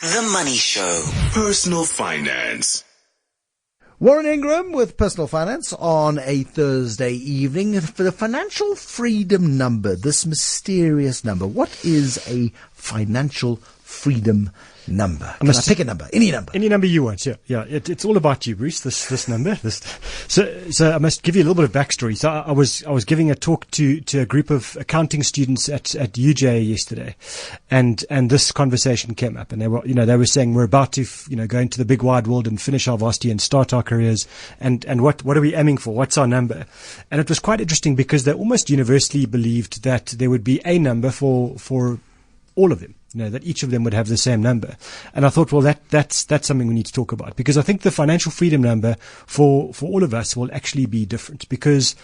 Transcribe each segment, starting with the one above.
The Money Show. Personal finance. Warren Ingram with Personal Finance on a Thursday evening for the financial freedom number, this mysterious number. What is a financial freedom number? Can I pick a number? Any number? Any number you want, yeah. It's all about you, Bruce, this number. So I must give you a little bit of backstory. So I was giving a talk to a group of accounting students at UJ yesterday, and this conversation came up, and they were saying we're about to go into the big wide world and finish our varsity and start our careers, and what are we aiming for? What's our number? And it was quite interesting because they almost universally believed that there would be a number for all of them. That each of them would have the same number. And I thought, well, that's something we need to talk about, because I think the financial freedom number for all of us will actually be different, because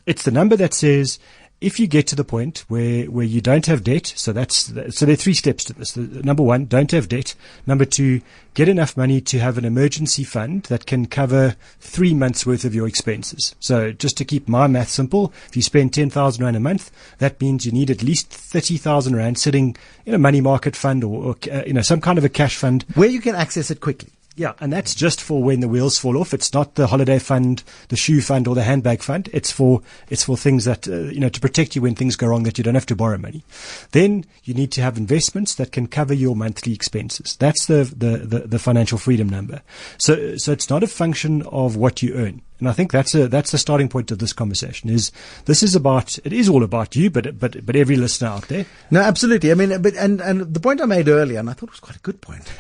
it's the number that says, if you get to the point where you don't have debt, so there are three steps to this. Number one, don't have debt. Number two, get enough money to have an emergency fund that can cover 3 months worth of your expenses. So just to keep my math simple, if you spend 10,000 Rand a month, that means you need at least 30,000 Rand sitting in a money market fund or some kind of a cash fund where you can access it quickly. Yeah, and that's just for when the wheels fall off. It's not the holiday fund, the shoe fund, or the handbag fund. It's for things that to protect you when things go wrong, that you don't have to borrow money. Then you need to have investments that can cover your monthly expenses. That's the financial freedom number. So it's not a function of what you earn. And I think that's the starting point of this conversation. It is all about you, but every listener out there. No, absolutely. I mean, and the point I made earlier, and I thought it was quite a good point,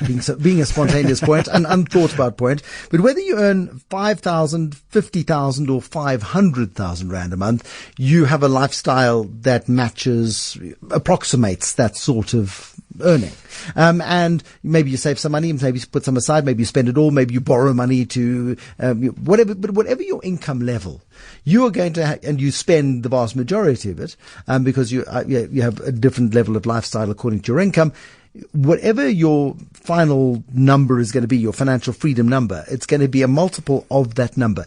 being a spontaneous point, an unthought about point, but whether you earn 5,000, 50,000 or 500,000 Rand a month, you have a lifestyle that approximates that sort of earning. And maybe you save some money, maybe you put some aside, maybe you spend it all, maybe you borrow money to, whatever your income level, you are going to, and you spend the vast majority of it, because you have a different level of lifestyle according to your income. Whatever your final number is going to be, your financial freedom number, it's going to be a multiple of that number.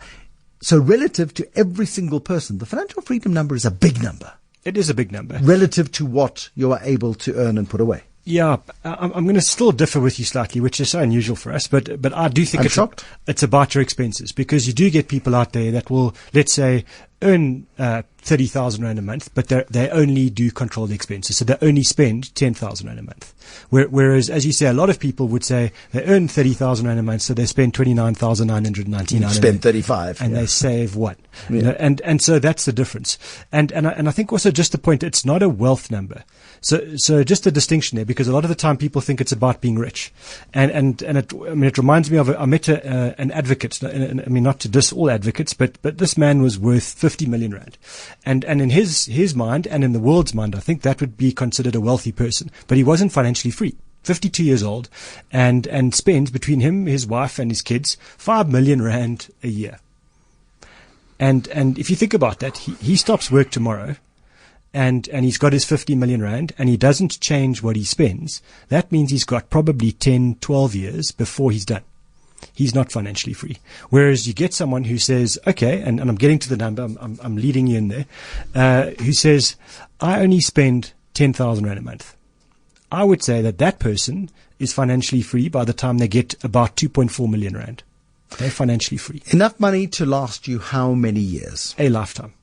So relative to every single person, the financial freedom number is a big number. It is a big number. Relative to what you are able to earn and put away. Yeah, I'm going to still differ with you slightly, which is so unusual for us, but I do think it's about your expenses, because you do get people out there that will, let's say, earn 30,000 Rand a month, but they only do control the expenses. So they only spend 10,000 Rand a month. Whereas, as you say, a lot of people would say they earn 30,000 Rand a month, so they spend 29,999. Spend 35. And they save 1. Yeah. And so that's the difference. And I think also just the point, it's not a wealth number. So just a distinction there, because a lot of the time people think it's about being rich. And it reminds me of, I met an advocate, not to diss all advocates, but this man was worth 50 million Rand. And in his mind and in the world's mind, I think that would be considered a wealthy person. But he wasn't financially free. 52 years old, and spends between him, his wife and his kids 5 million Rand a year. And if you think about that, he stops work tomorrow, and he's got his 50 million Rand, and he doesn't change what he spends. That means he's got probably 10, 12 years before he's done. He's not financially free. Whereas you get someone who says, okay, and I'm getting to the number, I'm leading you in there, who says, I only spend 10,000 Rand a month. I would say that person is financially free by the time they get about 2.4 million Rand. They're financially free. Enough money to last you how many years? A lifetime.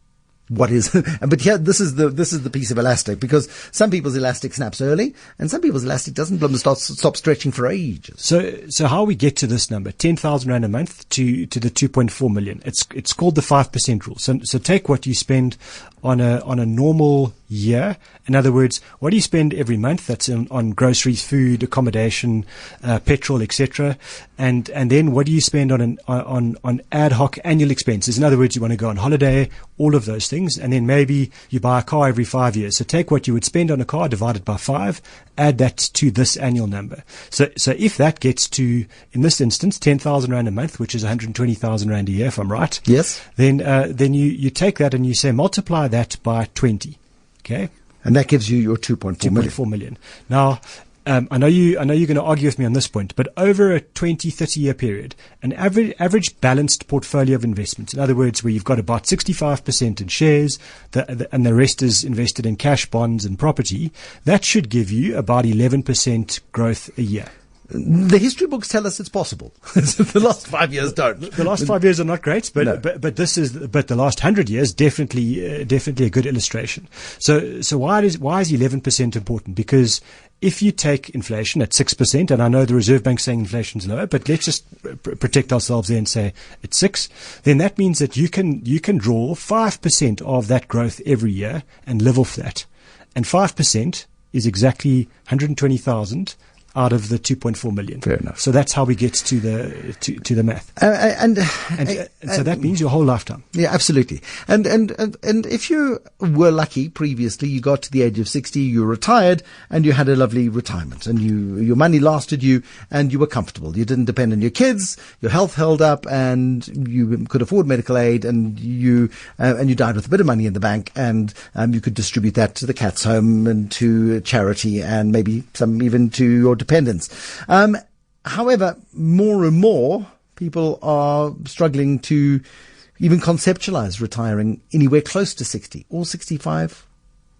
What is, but here, this is the piece of elastic, because some people's elastic snaps early and some people's elastic doesn't stop stretching for ages. So how we get to this number, 10,000 Rand a month to the 2.4 million, it's called the 5% rule. So take what you spend on a normal year. In other words, what do you spend every month? That's on groceries, food, accommodation, petrol, etc. And then what do you spend on ad hoc annual expenses? In other words, you want to go on holiday, all of those things, and then maybe you buy a car every 5 years. So take what you would spend on a car, divide it by 5, add that to this annual number. So if that gets to, in this instance, 10,000 Rand a month, which is 120,000 Rand a year, if I'm right. Yes. Then you take that and you say multiply that by 20. Okay. And that gives you your 2.4 million. 2.4 million. Now, I know you're going to argue with me on this point, but over a 20, 30-year period, an average balanced portfolio of investments, in other words, where you've got about 65% in shares, and the rest is invested in cash, bonds, and property, that should give you about 11% growth a year. The history books tell us it's possible. The last 5 years don't. The last 5 years are not great, but No. but the last 100 years definitely a good illustration. So why is 11% important? Because if you take inflation at 6%, and I know the Reserve Bank's saying inflation's lower, but let's just protect ourselves there and say it's 6, then that means that you can draw 5% of that growth every year and live off that. And 5% is exactly 120,000 out of the 2.4 million. Fair enough. So that's how we get to the math. And So that means your whole lifetime. Yeah, absolutely. And if you were lucky previously, you got to the age of 60, you retired, and you had a lovely retirement, and your money lasted you, and you were comfortable. You didn't depend on your kids, your health held up, and you could afford medical aid, and you died with a bit of money in the bank, and you could distribute that to the Cats Home and to charity, and maybe some even to your dependents. However, more and more people are struggling to even conceptualize retiring anywhere close to 60 or 65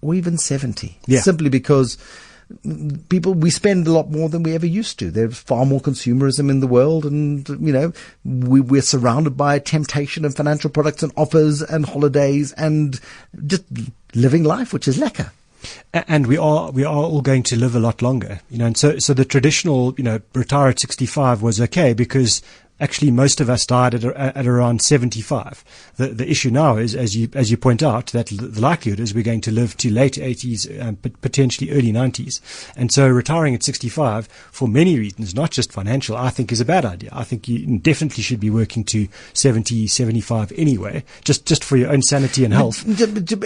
or even 70. Yeah. Simply because we spend a lot more than we ever used to. There's far more consumerism in the world, and we're surrounded by temptation and financial products and offers and holidays and just living life, which is lekker. And we are all going to live a lot longer, and so the traditional, retire at 65 was okay because actually most of us died at around 75. The issue now is, as you point out, that the likelihood is we're going to live to late 80s, potentially early 90s. And so retiring at 65 for many reasons, not just financial, I think is a bad idea. I think you definitely should be working to 70, 75 anyway, just for your own sanity and health.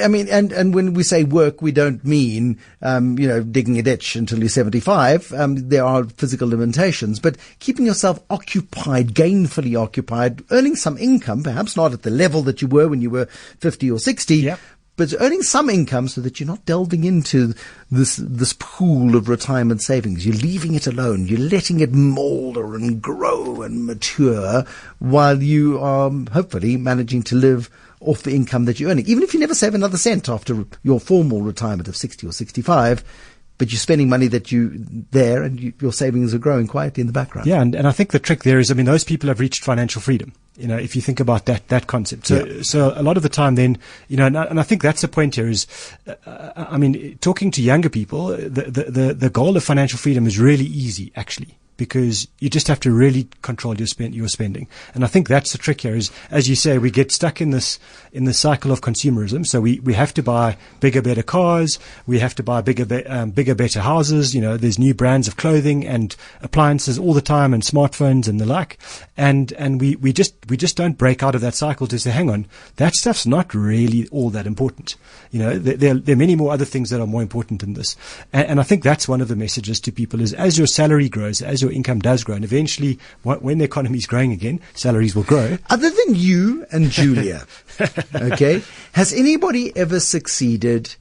I mean, and when we say work, we don't mean, digging a ditch until you're 75. There are physical limitations, but keeping yourself occupied, gainfully occupied, earning some income, perhaps not at the level that you were when you were 50 or 60, Yep. but earning some income so that you're not delving into this pool of retirement savings. You're leaving it alone. You're letting it molder and grow and mature while you are hopefully managing to live off the income that you're earning. Even if you never save another cent after your formal retirement of 60 or 65, but you're spending money that your savings are growing quietly in the background. Yeah, and I think the trick there is, those people have reached financial freedom. If you think about that concept. So a lot of the time then, and I think that's the point here is, talking to younger people, the goal of financial freedom is really easy, actually, because you just have to really control your spending. And I think that's the trick here is, as you say, we get stuck in this cycle of consumerism. So we have to buy bigger, better cars. We have to buy bigger, better houses. There's new brands of clothing and appliances all the time, and smartphones and the like. And we just don't break out of that cycle to say, hang on, that stuff's not really all that important. There are many more other things that are more important than this. And I think that's one of the messages to people is, as your salary grows, as your income does grow, and eventually when the economy is growing again, salaries will grow. Other than you and Julia, okay, has anybody ever succeeded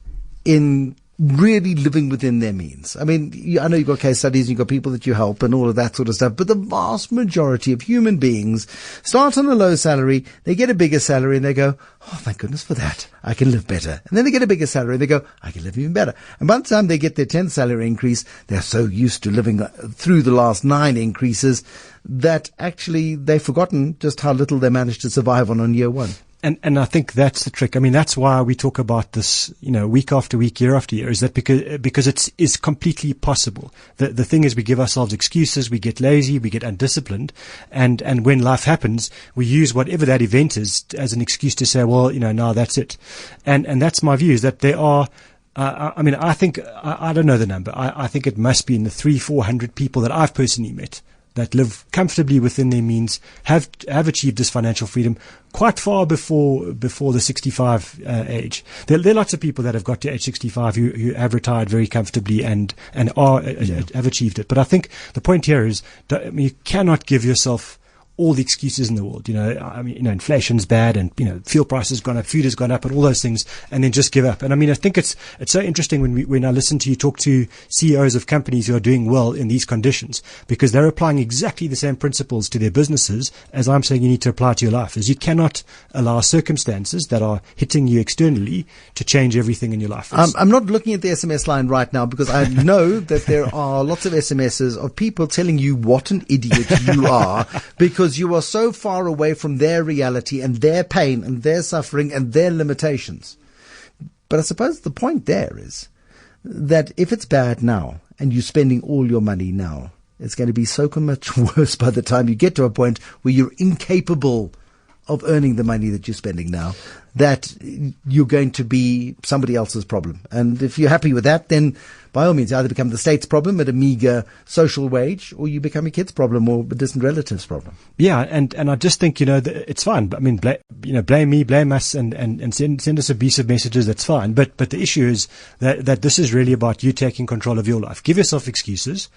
in really living within their means? I mean, I know you've got case studies and you've got people that you help and all of that sort of stuff, but the vast majority of human beings start on a low salary, they get a bigger salary and they go, oh, thank goodness for that. I can live better. And then they get a bigger salary and they go, I can live even better. And by the time they get their 10th salary increase, they're so used to living through the last 9 increases that actually they've forgotten just how little they managed to survive on year 1. And I think that's the trick. That's why we talk about this, week after week, year after year, is that because it's completely possible. The thing is, we give ourselves excuses, we get lazy, we get undisciplined, and when life happens, we use whatever that event is as an excuse to say, well, now that's it. And that's my view, is that there are, I think, I don't know the number. I think it must be in the 300-400 people that I've personally met that live comfortably within their means, have achieved this financial freedom quite far before the 65 age. There are lots of people that have got to age 65 who have retired very comfortably and have achieved it. But I think the point here is that, you cannot give yourself all the excuses in the world. I mean, inflation's bad, and, fuel prices gone up, food has gone up, and all those things, and then just give up. And I mean, I think it's so interesting when I listen to you talk to CEOs of companies who are doing well in these conditions, because they're applying exactly the same principles to their businesses as I'm saying you need to apply to your life. Is you cannot allow circumstances that are hitting you externally to change everything in your life. I'm not looking at the SMS line right now because I know that there are lots of SMSs of people telling you what an idiot you are because you are so far away from their reality and their pain and their suffering and their limitations. But I suppose the point there is that if it's bad now and you're spending all your money now, it's going to be so much worse by the time you get to a point where you're incapable of earning the money that you're spending now, that you're going to be somebody else's problem. And if you're happy with that, then by all means, either become the state's problem at a meager social wage, or you become a kid's problem or a distant relative's problem. Yeah, and I just think, it's fine. I mean, blame me, blame us, and send us abusive messages, that's fine. But the issue is that this is really about you taking control of your life. Give yourself excuses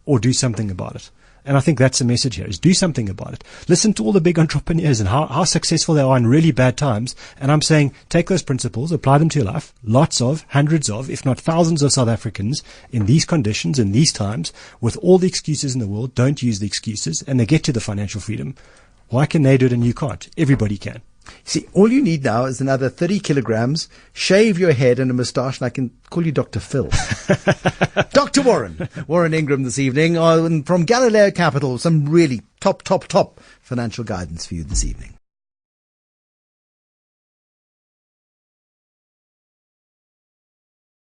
or do something about it. And I think that's the message here, is do something about it. Listen to all the big entrepreneurs and how successful they are in really bad times. And I'm saying take those principles, apply them to your life. Lots of, hundreds of, if not thousands of South Africans in these conditions, in these times, with all the excuses in the world, don't use the excuses, and they get to the financial freedom. Why can they do it and you can't? Everybody can. See, all you need now is another 30 kilograms, shave your head and a moustache, and I can call you Dr. Phil. Dr. Warren Ingram this evening, from Galileo Capital, some really top financial guidance for you this evening.